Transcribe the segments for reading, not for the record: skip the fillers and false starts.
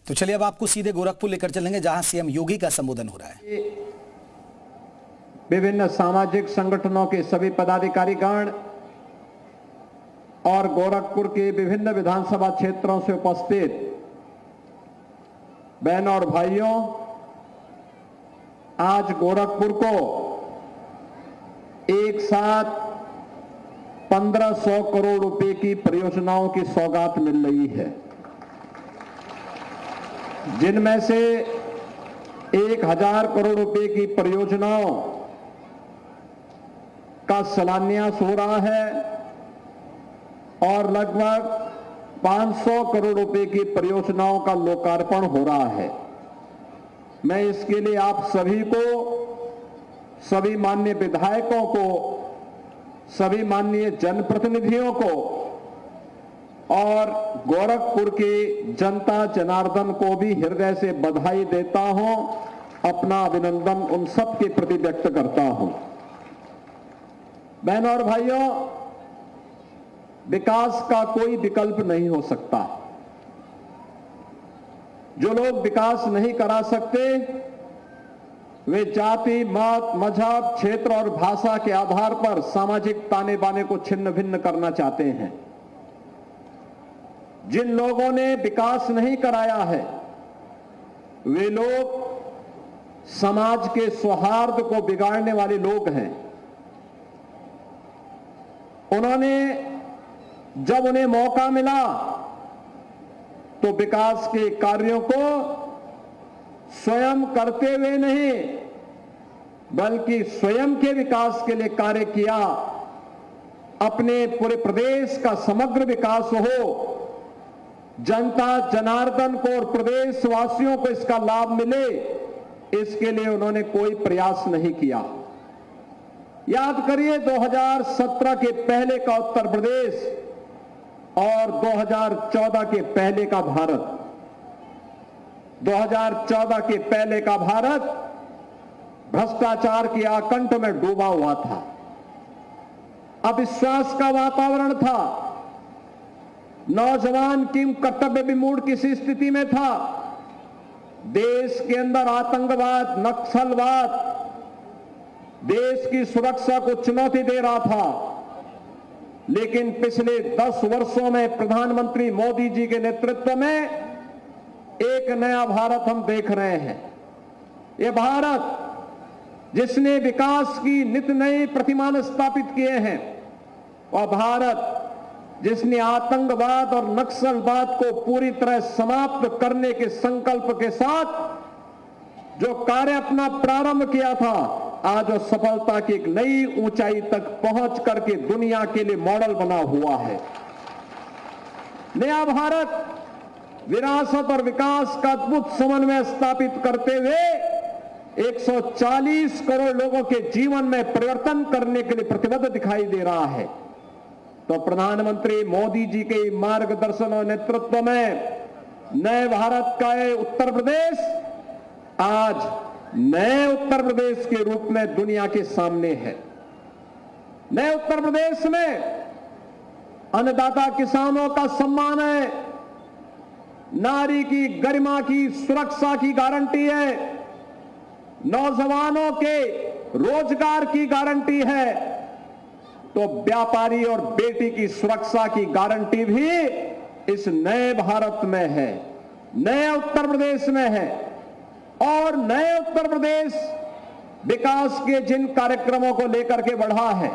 तो चलिए अब आपको सीधे गोरखपुर लेकर चलेंगे, जहां सीएम योगी का संबोधन हो रहा है। विभिन्न सामाजिक संगठनों के सभी पदाधिकारीगण और गोरखपुर के विभिन्न विधानसभा क्षेत्रों से उपस्थित बहनों और भाइयों, आज गोरखपुर को एक साथ 1500 करोड़ रुपए की परियोजनाओं की सौगात मिल रही है, जिनमें से 1000 करोड़ रुपए की परियोजनाओं का शिलान्यास हो रहा है और लगभग 500 करोड़ रुपए की परियोजनाओं का लोकार्पण हो रहा है। मैं इसके लिए आप सभी को, सभी माननीय विधायकों को, सभी माननीय जनप्रतिनिधियों को और गोरखपुर के जनता जनार्दन को भी हृदय से बधाई देता हूं, अपना अभिनंदन उन सब के प्रति व्यक्त करता हूं। बहनों और भाइयों, विकास का कोई विकल्प नहीं हो सकता। जो लोग विकास नहीं करा सकते वे जाति, मत, मजहब, क्षेत्र और भाषा के आधार पर सामाजिक ताने बाने को छिन्न भिन्न करना चाहते हैं। जिन लोगों ने विकास नहीं कराया है वे लोग समाज के सौहार्द को बिगाड़ने वाले लोग हैं। जब उन्हें मौका मिला तो विकास के कार्यों को स्वयं करते हुए नहीं बल्कि स्वयं के विकास के लिए कार्य किया। अपने पूरे प्रदेश का समग्र विकास हो, जनता जनार्दन को और प्रदेशवासियों को इसका लाभ मिले, इसके लिए उन्होंने कोई प्रयास नहीं किया। याद करिए 2017 के पहले का उत्तर प्रदेश और 2014 के पहले का भारत। 2014 के पहले का भारत भ्रष्टाचार की आकंठ में डूबा हुआ था, अविश्वास का वातावरण था, नौजवान की कर्तव्य विमूढ़ किसी स्थिति में था, देश के अंदर आतंकवाद, नक्सलवाद देश की सुरक्षा को चुनौती दे रहा था। लेकिन पिछले 10 वर्षों में प्रधानमंत्री मोदी जी के नेतृत्व में एक नया भारत हम देख रहे हैं। यह भारत जिसने विकास की नित नई प्रतिमान स्थापित किए हैं, वह भारत जिसने आतंकवाद और नक्सलवाद को पूरी तरह समाप्त करने के संकल्प के साथ जो कार्य अपना प्रारंभ किया था, आज वो सफलता की एक नई ऊंचाई तक पहुंच करके दुनिया के लिए मॉडल बना हुआ है। नया भारत विरासत और विकास का अद्भुत समन्वय स्थापित करते हुए 140 करोड़ लोगों के जीवन में परिवर्तन करने के लिए प्रतिबद्ध दिखाई दे रहा है। तो प्रधानमंत्री मोदी जी के मार्गदर्शन और नेतृत्व में नए भारत का उत्तर प्रदेश आज नए उत्तर प्रदेश के रूप में दुनिया के सामने है। नए उत्तर प्रदेश में अन्नदाता किसानों का सम्मान है, नारी की गरिमा की सुरक्षा की गारंटी है, नौजवानों के रोजगार की गारंटी है, तो व्यापारी और बेटी की सुरक्षा की गारंटी भी इस नए भारत में है, नए उत्तर प्रदेश में है। और नए उत्तर प्रदेश विकास के जिन कार्यक्रमों को लेकर के बढ़ा है,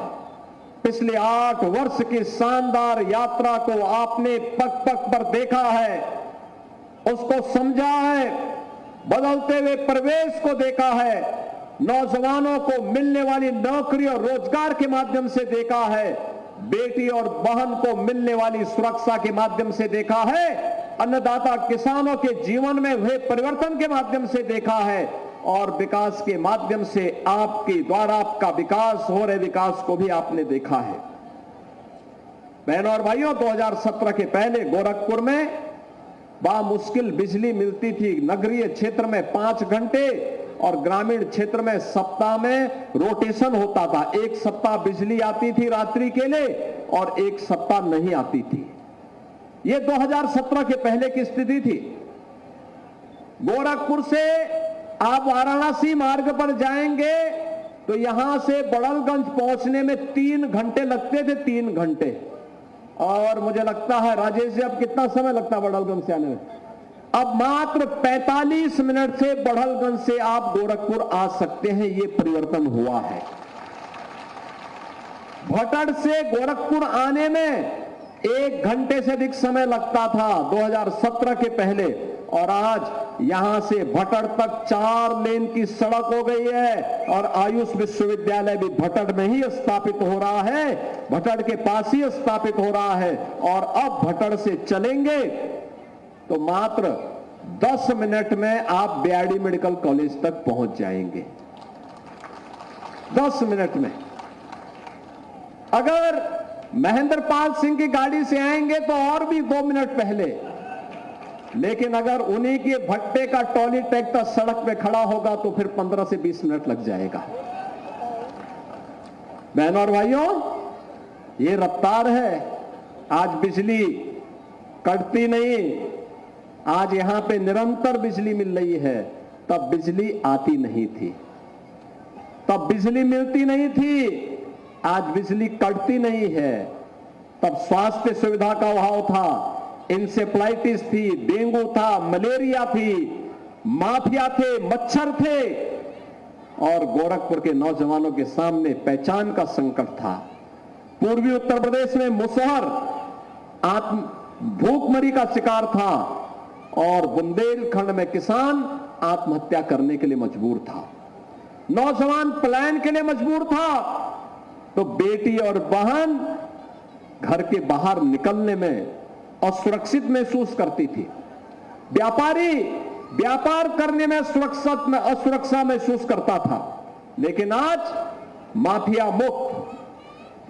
पिछले 8 वर्ष की शानदार यात्रा को आपने पग पग पर देखा है, उसको समझा है, बदलते हुए परिवेश को देखा है, नौजवानों को मिलने वाली नौकरी और रोजगार के माध्यम से देखा है, बेटी और बहन को मिलने वाली सुरक्षा के माध्यम से देखा है, अन्नदाता किसानों के जीवन में हुए परिवर्तन के माध्यम से देखा है, और विकास के माध्यम से आपके द्वारा आपका विकास हो रहे विकास को भी आपने देखा है। बहनों और भाइयों, 2017 के पहले गोरखपुर में बामुश्किल बिजली मिलती थी। नगरीय क्षेत्र में 5 घंटे और ग्रामीण क्षेत्र में सप्ताह में रोटेशन होता था। एक सप्ताह बिजली आती थी रात्रि के लिए और एक सप्ताह नहीं आती थी। यह 2017 के पहले की स्थिति थी। गोरखपुर से आप वाराणसी मार्ग पर जाएंगे तो यहां से बड़लगंज पहुंचने में 3 घंटे लगते थे, 3 घंटे। और मुझे लगता है राजेश जी, अब कितना समय लगता है बड़लगंज से आने में? अब मात्र 45 मिनट से बड़लगंज से आप गोरखपुर आ सकते हैं। ये परिवर्तन हुआ है। भटड़ से गोरखपुर आने में 1 घंटे से अधिक समय लगता था 2017 के पहले, और आज यहां से भटड़ तक 4 लेन की सड़क हो गई है। और आयुष विश्वविद्यालय भी भटड़ में ही स्थापित हो रहा है, भटड़ के पास ही स्थापित हो रहा है। और अब भटड़ से चलेंगे तो मात्र 10 मिनट में आप बीआरडी मेडिकल कॉलेज तक पहुंच जाएंगे। 10 मिनट में। अगर महेंद्र पाल सिंह की गाड़ी से आएंगे तो और भी 2 मिनट पहले। लेकिन अगर उन्हीं के भट्टे का टॉली ट्रैक्टर सड़क पे खड़ा होगा तो फिर 15 से 20 मिनट लग जाएगा। बहनों और भाइयों, ये रफ्तार है। आज बिजली कटती नहीं, आज यहां पे निरंतर बिजली मिल रही है। तब बिजली आती नहीं थी, तब बिजली मिलती नहीं थी। आज बिजली कटती नहीं है। तब स्वास्थ्य सुविधा का अभाव था, इंसेफ्लाइटिस थी, डेंगू था, मलेरिया थी, माफिया थे, मच्छर थे, और गोरखपुर के नौजवानों के सामने पहचान का संकट था। पूर्वी उत्तर प्रदेश में मुसहर भूखमरी का शिकार था, और बुंदेलखंड में किसान आत्महत्या करने के लिए मजबूर था, नौजवान पलायन के लिए मजबूर था। तो बेटी और बहन घर के बाहर निकलने में असुरक्षित महसूस करती थी। व्यापारी व्यापार करने में असुरक्षा महसूस करता था। लेकिन आज माफिया मुक्त,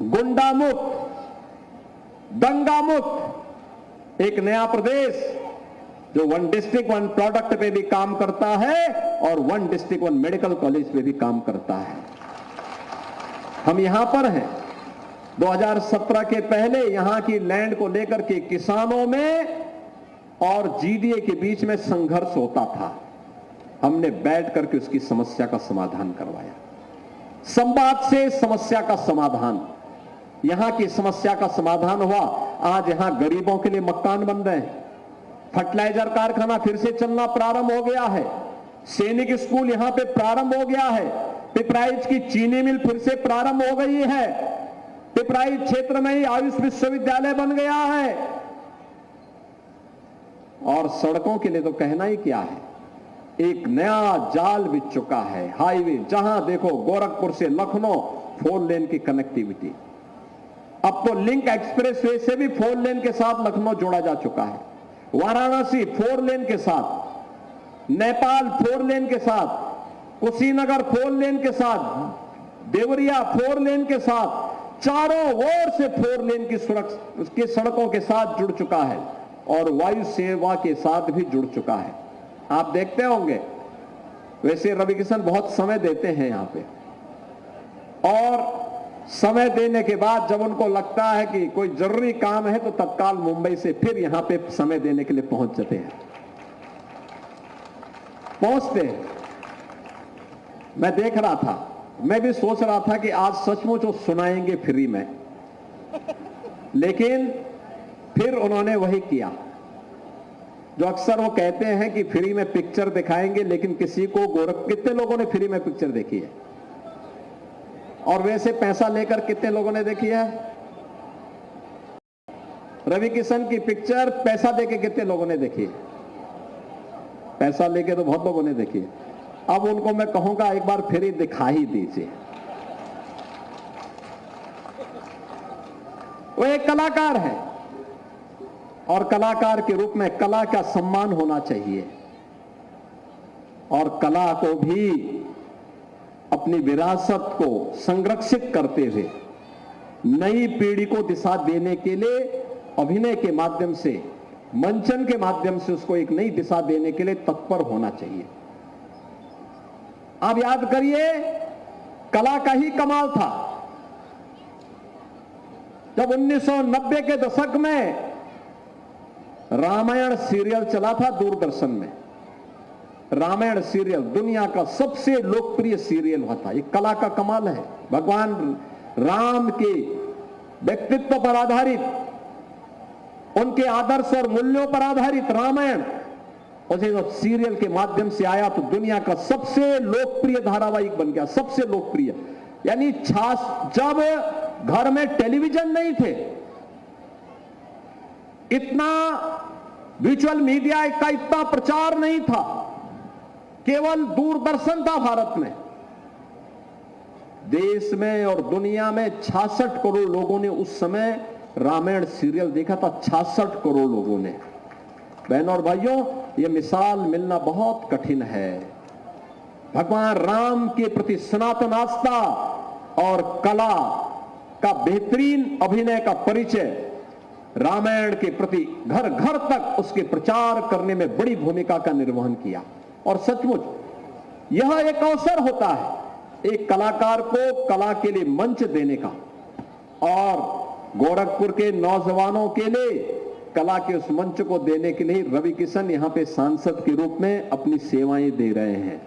गुंडा मुक्त, दंगा मुक्त एक नया प्रदेश जो 1 डिस्ट्रिक्ट 1 प्रोडक्ट पे भी काम करता है और 1 डिस्ट्रिक्ट 1 मेडिकल कॉलेज पे भी काम करता है। हम यहां पर हैं। 2017 के पहले यहां की लैंड को लेकर के किसानों में और जीडीए के बीच में संघर्ष होता था। हमने बैठ करके उसकी समस्या का समाधान करवाया। संवाद से समस्या का समाधान, यहां की समस्या का समाधान हुआ। आज यहां गरीबों के लिए मकान बन रहे हैं, फर्टिलाइजर कारखाना फिर से चलना प्रारंभ हो गया है, सैनिक स्कूल यहां पे प्रारंभ हो गया है, पिपराइच की चीनी मिल फिर से प्रारंभ हो गई है, पिपराइच क्षेत्र में ही आयुष विश्वविद्यालय बन गया है। और सड़कों के लिए तो कहना ही क्या है, एक नया जाल बिछ चुका है। हाईवे जहां देखो, गोरखपुर से लखनऊ 4 लेन की कनेक्टिविटी। अब तो लिंक एक्सप्रेसवे से भी 4 लेन के साथ लखनऊ जोड़ा जा चुका है, वाराणसी 4 लेन के साथ, नेपाल 4 लेन के साथ, कुशीनगर 4 लेन के साथ, देवरिया 4 लेन के साथ, चारों ओर से 4 लेन की सड़कों के साथ जुड़ चुका है और वायु सेवा के साथ भी जुड़ चुका है। आप देखते होंगे, वैसे रवि किशन बहुत समय देते हैं यहां पे, और समय देने के बाद जब उनको लगता है कि कोई जरूरी काम है तो तत्काल मुंबई से फिर यहां पे समय देने के लिए पहुंच जाते हैं, पहुंचते हैं। मैं देख रहा था, मैं भी सोच रहा था कि आज सचमुच वो सुनाएंगे फ्री में, लेकिन फिर उन्होंने वही किया जो अक्सर वो कहते हैं कि फ्री में पिक्चर दिखाएंगे, लेकिन किसी को कितने लोगों ने फ्री में पिक्चर देखी है? और वैसे पैसा लेकर कितने लोगों ने देखी है? रवि किशन की पिक्चर पैसा देके कितने लोगों ने देखी है? पैसा लेके तो बहुत लोगों ने देखी है। अब उनको मैं कहूंगा एक बार फिर ही दिखा ही दीजिए। वो एक कलाकार है और कलाकार के रूप में कला का सम्मान होना चाहिए, और कला को भी अपनी विरासत को संरक्षित करते हुए नई पीढ़ी को दिशा देने के लिए अभिनय के माध्यम से, मंचन के माध्यम से उसको एक नई दिशा देने के लिए तत्पर होना चाहिए। आप याद करिए, कला का ही कमाल था जब 1990 के दशक में रामायण सीरियल चला था दूरदर्शन में। रामायण सीरियल दुनिया का सबसे लोकप्रिय सीरियल हुआ था। ये कला का कमाल है। भगवान राम के व्यक्तित्व पर आधारित, उनके आदर्श और मूल्यों पर आधारित रामायण उसे जब सीरियल के माध्यम से आया तो दुनिया का सबसे लोकप्रिय धारावाहिक बन गया, सबसे लोकप्रिय। यानी जब घर में टेलीविजन नहीं थे, इतना विजुअल मीडिया का इतना प्रचार नहीं था, केवल दूरदर्शन था भारत में, देश में और दुनिया में 66 करोड़ लोगों ने उस समय रामायण सीरियल देखा था। 66 करोड़ लोगों ने। बहनों और भाइयों, यह मिसाल मिलना बहुत कठिन है। भगवान राम के प्रति सनातन आस्था और कला का बेहतरीन अभिनय का परिचय रामायण के प्रति घर घर तक उसके प्रचार करने में बड़ी भूमिका का निर्वहन किया। और सचमुच यह एक अवसर होता है एक कलाकार को कला के लिए मंच देने का, और गोरखपुर के नौजवानों के लिए कला के उस मंच को देने के लिए रवि किशन यहां पे सांसद के रूप में अपनी सेवाएं दे रहे हैं।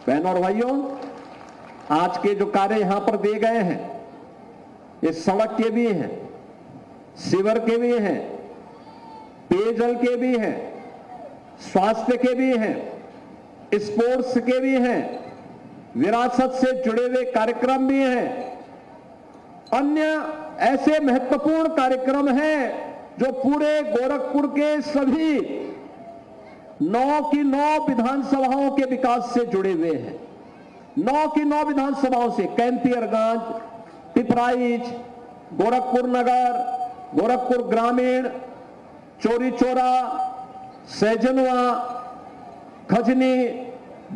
बहनों और भाइयों, आज के जो कार्य यहां पर दिए गए हैं, ये सड़क के भी हैं, सीवर के भी हैं, पेयजल के भी हैं, स्वास्थ्य के भी हैं, स्पोर्ट्स के भी हैं, विरासत से जुड़े हुए कार्यक्रम भी हैं, अन्य ऐसे महत्वपूर्ण कार्यक्रम हैं जो पूरे गोरखपुर के सभी 9 की 9 विधानसभाओं के विकास से जुड़े हुए हैं। 9 की 9 विधानसभाओं से कैंपियरगंज, पिपराइच, गोरखपुर नगर, गोरखपुर ग्रामीण, चोरी चौरा, सैजनवा, खजनी,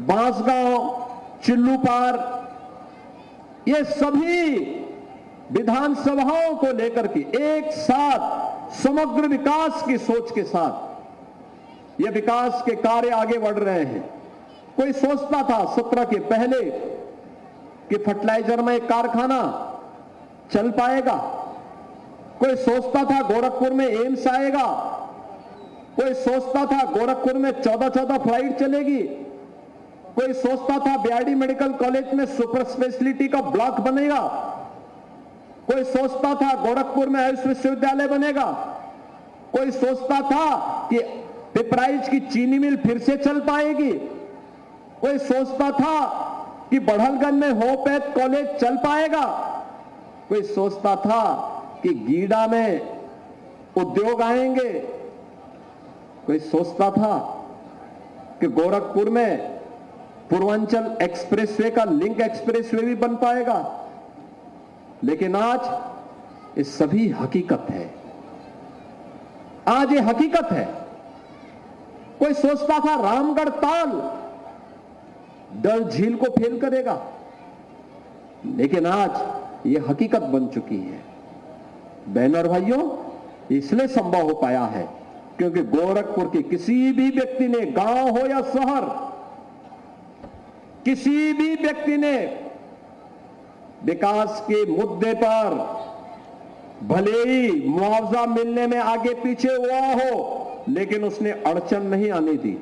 बांसगांव, चिल्लूपार, ये सभी विधानसभाओं को लेकर के एक साथ समग्र विकास की सोच के साथ ये विकास के कार्य आगे बढ़ रहे हैं। कोई सोचता था 17 के पहले कि फर्टिलाइजर में एक कारखाना चल पाएगा, कोई सोचता था गोरखपुर में एम्स आएगा, कोई सोचता था गोरखपुर में 14-14 फ्लाइट चलेगी, कोई सोचता था बीआरडी मेडिकल कॉलेज में सुपर स्पेशलिटी का ब्लॉक बनेगा, कोई सोचता था गोरखपुर में आयुष विश्वविद्यालय बनेगा, कोई सोचता था कि पिपराइच की चीनी मिल फिर से चल पाएगी, कोई सोचता था कि बढ़लगंज में होपैथ कॉलेज चल पाएगा, कोई सोचता था कि गीडा में उद्योग आएंगे, कोई सोचता था कि गोरखपुर में पूर्वांचल एक्सप्रेसवे का लिंक एक्सप्रेसवे भी बन पाएगा। लेकिन आज ये सभी हकीकत है। आज ये हकीकत है। कोई सोचता था रामगढ़ ताल डल झील को फेल करेगा, लेकिन आज ये हकीकत बन चुकी है। बहनों और भाइयों, इसलिए संभव हो पाया है क्योंकि गोरखपुर के किसी भी व्यक्ति ने, गांव हो या शहर, किसी भी व्यक्ति ने विकास के मुद्दे पर भले ही मुआवजा मिलने में आगे पीछे हुआ हो, लेकिन उसने अड़चन नहीं आने दी।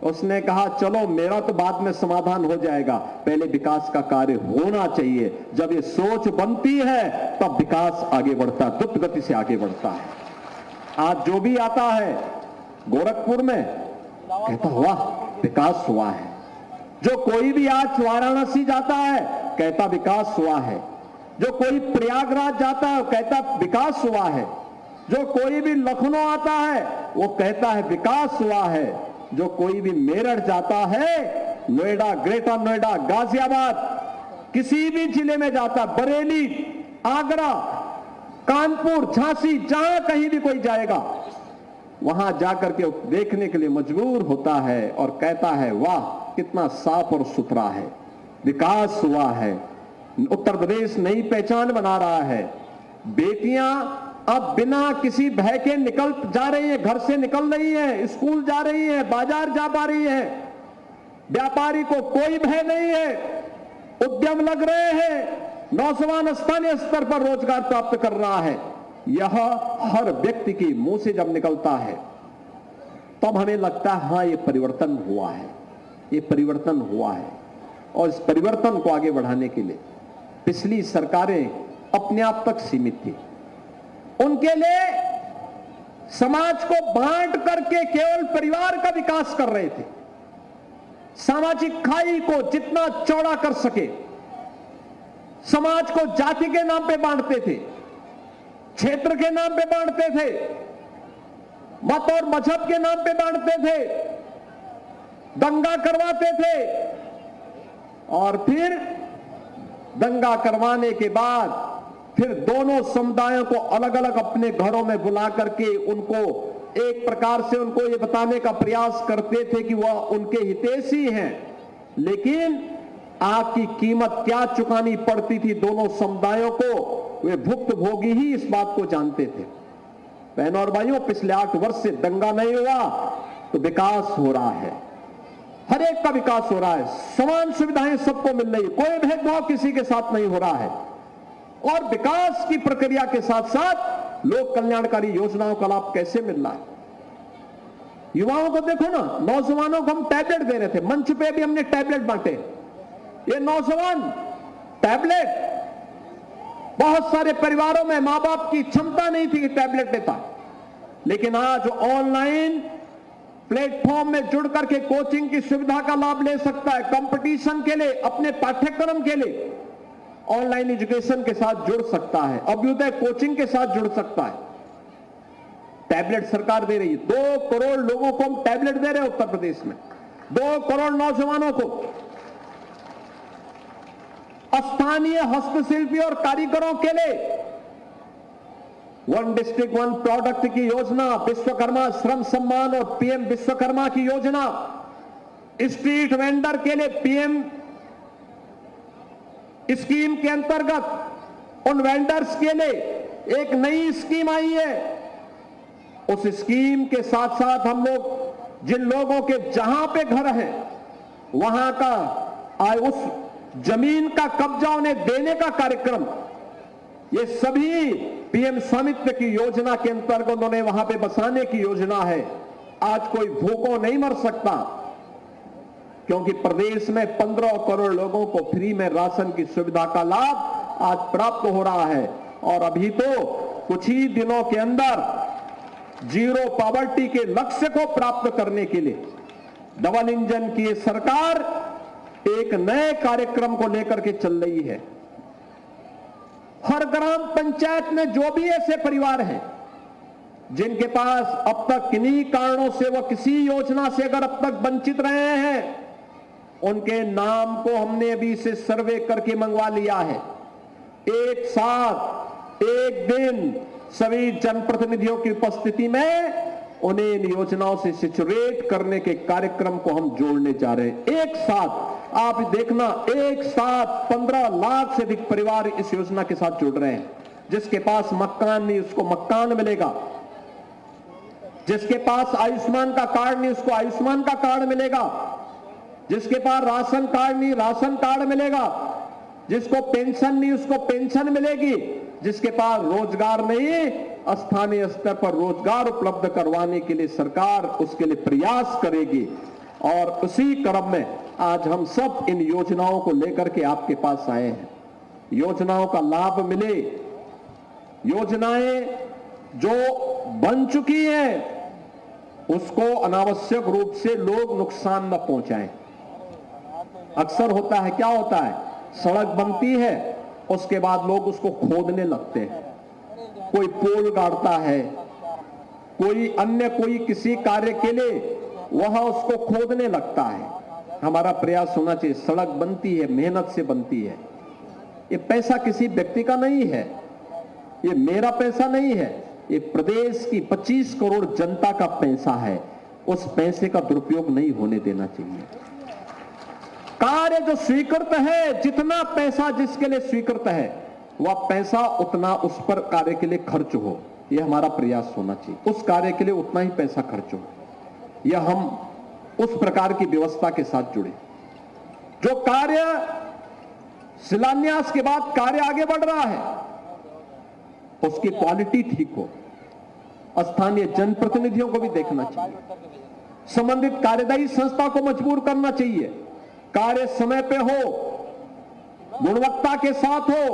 उसने कहा चलो मेरा तो बाद में समाधान हो जाएगा, पहले विकास का कार्य होना चाहिए। जब ये सोच बनती है तब विकास आगे बढ़ता है, द्रुत गति से आगे बढ़ता है। आज जो भी आता है गोरखपुर में कहता वाह विकास हुआ है। जो कोई भी आज वाराणसी जाता है कहता विकास हुआ है। जो कोई प्रयागराज जाता है कहता विकास हुआ है। जो कोई भी लखनऊ आता है वो कहता है विकास हुआ है। जो कोई भी मेरठ जाता है, नोएडा, ग्रेटर नोएडा, गाजियाबाद, किसी भी जिले में जाता, बरेली, आगरा, कानपुर, झांसी, जहां कहीं भी कोई जाएगा वहां जाकर के देखने के लिए मजबूर होता है और कहता है वाह कितना साफ और सुथरा है, विकास हुआ है। उत्तर प्रदेश नई पहचान बना रहा है। बेटियां अब बिना किसी भय के निकल जा रही है, घर से निकल रही है, स्कूल जा रही है, बाजार जा पा रही है। व्यापारी को कोई भय नहीं है, उद्यम लग रहे हैं, नौजवान स्थानीय स्तर पर रोजगार प्राप्त कर रहा है। यह हर व्यक्ति की मुंह से जब निकलता है तब हमें लगता है हाँ ये परिवर्तन हुआ है, ये परिवर्तन हुआ है। और इस परिवर्तन को आगे बढ़ाने के लिए पिछली सरकारें अपने आप तक सीमित थी। उनके लिए समाज को बांट करके केवल परिवार का विकास कर रहे थे। सामाजिक खाई को जितना चौड़ा कर सके, समाज को जाति के नाम पे बांटते थे, क्षेत्र के नाम पे बांटते थे, मत और मजहब के नाम पे बांटते थे, दंगा करवाते थे और फिर दंगा करवाने के बाद फिर दोनों समुदायों को अलग अलग अपने घरों में बुला करके उनको एक प्रकार से उनको ये बताने का प्रयास करते थे कि वह उनके हितैषी हैं, लेकिन आग की कीमत क्या चुकानी पड़ती थी दोनों समुदायों को, वे भुक्तभोगी ही इस बात को जानते थे। बहनों और भाइयों, पिछले 8 वर्ष से दंगा नहीं हुआ तो विकास हो रहा है, हर एक का विकास हो रहा है, समान सुविधाएं सबको मिल रही है, कोई भेदभाव किसी के साथ नहीं हो रहा है। और विकास की प्रक्रिया के साथ साथ लोक कल्याणकारी योजनाओं का लाभ कैसे मिल रहा है। युवाओं को देखो ना, नौजवानों को हम टैबलेट दे रहे थे, मंच पे भी हमने टैबलेट बांटे। ये नौजवान टैबलेट, बहुत सारे परिवारों में मां बाप की क्षमता नहीं थी कि टैबलेट लेता, लेकिन आज ऑनलाइन प्लेटफॉर्म में जुड़ करके कोचिंग की सुविधा का लाभ ले सकता है, कंपटीशन के लिए, अपने पाठ्यक्रम के लिए ऑनलाइन एजुकेशन के साथ जुड़ सकता है, अभ्युदय कोचिंग के साथ जुड़ सकता है। टैबलेट सरकार दे रही है, 2 करोड़ लोगों को हम टैबलेट दे रहे हैं उत्तर प्रदेश में, 2 करोड़ नौजवानों को। स्थानीय हस्तशिल्पी और कारीगरों के लिए 1 डिस्ट्रिक्ट 1 प्रोडक्ट की योजना, विश्वकर्मा श्रम सम्मान और पीएम विश्वकर्मा की योजना, स्ट्रीट वेंडर के लिए पीएम स्कीम के अंतर्गत उन वेंडर्स के लिए एक नई स्कीम आई है। उस स्कीम के साथ साथ हम लोग जिन लोगों के जहां पे घर है वहां का उस जमीन का कब्जा उन्हें देने का कार्यक्रम, ये सभी पीएम स्वामित्व की योजना के अंतर्गत उन्होंने वहां पे बसाने की योजना है। आज कोई भूखों नहीं मर सकता, क्योंकि प्रदेश में 15 करोड़ लोगों को फ्री में राशन की सुविधा का लाभ आज प्राप्त हो रहा है। और अभी तो कुछ ही दिनों के अंदर जीरो पॉवर्टी के लक्ष्य को प्राप्त करने के लिए डबल इंजन की ये सरकार एक नए कार्यक्रम को लेकर के चल रही है। हर ग्राम पंचायत में जो भी ऐसे परिवार हैं जिनके पास अब तक किन्हीं कारणों से वह किसी योजना से अगर अब तक वंचित रहे हैं, उनके नाम को हमने अभी से सर्वे करके मंगवा लिया है। एक साथ एक दिन सभी जनप्रतिनिधियों की उपस्थिति में उन्हें इन योजनाओं से सिचुएट करने के कार्यक्रम को हम जोड़ने जा रहे हैं। एक साथ आप देखना, एक साथ 15 लाख से अधिक परिवार इस योजना के साथ जुड़ रहे हैं। जिसके पास मकान नहीं उसको मकान मिलेगा, जिसके पास आयुष्मान का कार्ड नहीं उसको आयुष्मान का कार्ड मिलेगा, जिसके पास राशन कार्ड नहीं राशन कार्ड मिलेगा, जिसको पेंशन नहीं उसको पेंशन मिलेगी, जिसके पास रोजगार नहीं स्थानीय स्तर पर रोजगार उपलब्ध करवाने के लिए सरकार उसके लिए प्रयास करेगी। और उसी क्रम में आज हम सब इन योजनाओं को लेकर के आपके पास आए हैं। योजनाओं का लाभ मिले, योजनाएं जो बन चुकी हैं उसको अनावश्यक रूप से लोग नुकसान न पहुंचाएं। अक्सर होता है, क्या होता है, सड़क बनती है उसके बाद लोग उसको खोदने लगते हैं, कोई पोल गाड़ता है, कोई अन्य कोई किसी कार्य के लिए वह उसको खोदने लगता है। हमारा प्रयास होना चाहिए, सड़क बनती है मेहनत से बनती है, ये पैसा किसी व्यक्ति का नहीं है, ये मेरा पैसा नहीं है, ये प्रदेश की 25 करोड़ जनता का पैसा है। उस पैसे का दुरुपयोग नहीं होने देना चाहिए। कार्य जो स्वीकृत है, जितना पैसा जिसके लिए स्वीकृत है वह पैसा उतना उस पर कार्य के लिए खर्च हो, यह हमारा प्रयास होना चाहिए। उस कार्य के लिए उतना ही पैसा खर्च हो, यह हम उस प्रकार की व्यवस्था के साथ जुड़े। जो कार्य शिलान्यास के बाद कार्य आगे बढ़ रहा है उसकी क्वालिटी ठीक हो, स्थानीय जनप्रतिनिधियों को भी देखना चाहिए। संबंधित कार्यदायी संस्था को मजबूर करना चाहिए। कार्य समय पे हो, गुणवत्ता के साथ हो,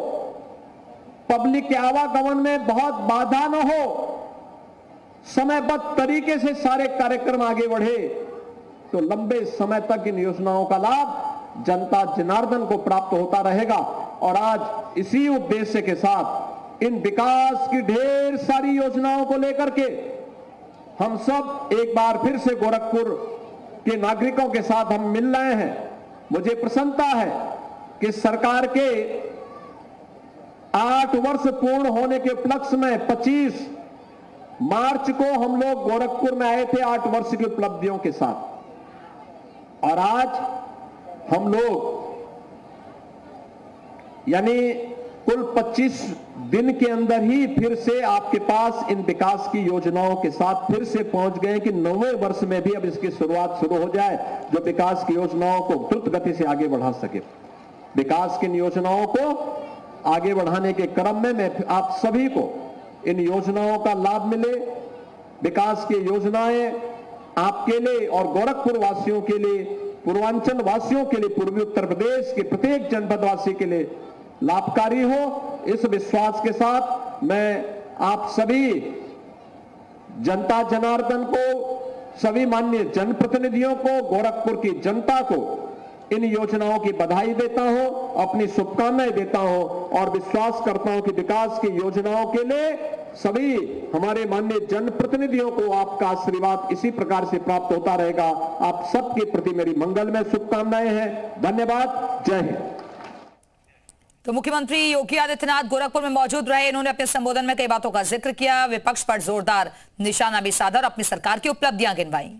पब्लिक के आवागमन में बहुत बाधा न हो, समयबद्ध तरीके से सारे कार्यक्रम आगे बढ़े तो लंबे समय तक इन योजनाओं का लाभ जनता जनार्दन को प्राप्त होता रहेगा। और आज इसी उद्देश्य के साथ इन विकास की ढेर सारी योजनाओं को लेकर के हम सब एक बार फिर से गोरखपुर के नागरिकों के साथ हम मिल रहे हैं। मुझे प्रसन्नता है कि सरकार के 8 वर्ष पूर्ण होने के उपलक्ष्य में 25 मार्च को हम लोग गोरखपुर में आए थे 8 वर्ष की उपलब्धियों के साथ, और आज हम लोग यानी कुल 25 दिन के अंदर ही फिर से आपके पास इन विकास की योजनाओं के साथ फिर से पहुंच गए कि 9वें वर्ष में भी अब इसकी शुरुआत शुरू हो जाए, जो विकास की योजनाओं को द्रुत गति से आगे बढ़ा सके। विकास की योजनाओं को आगे बढ़ाने के क्रम में मैं आप सभी को इन योजनाओं का लाभ मिले। विकास की योजनाएं आपके लिए और गोरखपुर वासियों के लिए, पूर्वांचल वासियों के लिए, पूर्वी उत्तर प्रदेश के प्रत्येक जनपद वासी के लिए लाभकारी हो, इस विश्वास के साथ मैं आप सभी जनता जनार्दन को, सभी माननीय जनप्रतिनिधियों को, गोरखपुर की जनता को इन योजनाओं की बधाई देता हूं, अपनी शुभकामनाएं देता हूं और विश्वास करता हूं कि विकास की योजनाओं के लिए सभी हमारे माननीय जनप्रतिनिधियों को आपका आशीर्वाद इसी प्रकार से प्राप्त होता रहेगा। आप सबके प्रति मेरी मंगलमय शुभकामनाएं हैं। धन्यवाद। जय हिंद। तो मुख्यमंत्री योगी आदित्यनाथ गोरखपुर में मौजूद रहे। इन्होंने अपने संबोधन में कई बातों का जिक्र किया, विपक्ष पर जोरदार निशाना भी साधा और अपनी सरकार की उपलब्धियां गिनवाई।